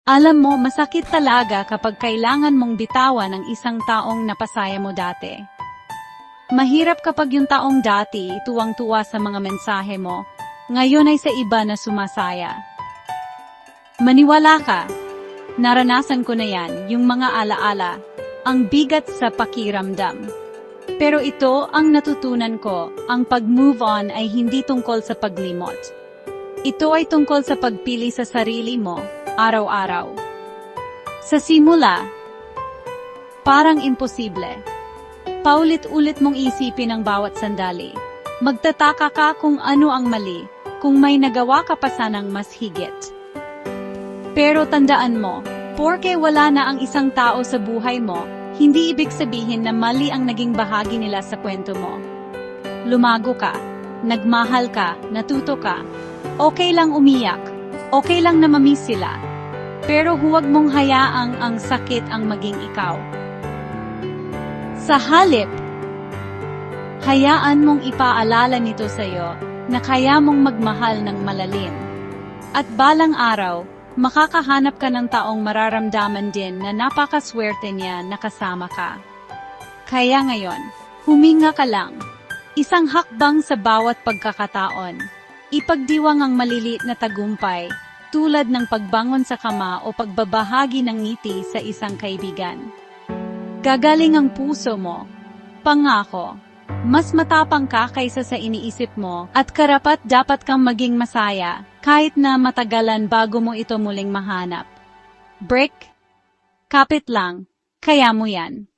Alam mo, masakit talaga kapag kailangan mong bitawan ang isang taong napasaya mo dati. Mahirap kapag yung taong dati tuwang-tuwa sa mga mensahe mo, ngayon ay sa iba na sumasaya. Maniwala ka, naranasan ko na yan, yung mga alaala, ang bigat sa pakiramdam. Pero ito ang natutunan ko, ang pag-move on ay hindi tungkol sa paglimot. Ito ay tungkol sa pagpili sa sarili mo, araw-araw. Sa simula, parang imposible. Paulit-ulit mong isipin ang bawat sandali. Magtataka ka kung ano ang mali, kung may nagawa ka pa sanang mas higit. Pero tandaan mo, porke wala na ang isang tao sa buhay mo, hindi ibig sabihin na mali ang naging bahagi nila sa kwento mo. Lumago ka, nagmahal ka, natuto ka. Okay lang umiyak, okay lang na mamiss sila. Pero huwag mong hayaang ang sakit ang maging ikaw. Sa halip, hayaan mong ipaalala nito sa'yo na kaya mong magmahal ng malalim. At balang araw, makakahanap ka ng taong mararamdaman din na napakaswerte niya na kasama ka. Kaya ngayon, huminga ka lang. Isang hakbang sa bawat pagkakataon. Ipagdiwang ang maliliit na tagumpay, tulad ng pagbangon sa kama o pagbabahagi ng ngiti sa isang kaibigan. Gagaling ang puso mo. Pangako, mas matapang ka kaysa sa iniisip mo at karapat dapat kang maging masaya kahit na matagalan bago mo ito muling mahanap. Brick, kapit lang, kaya mo yan.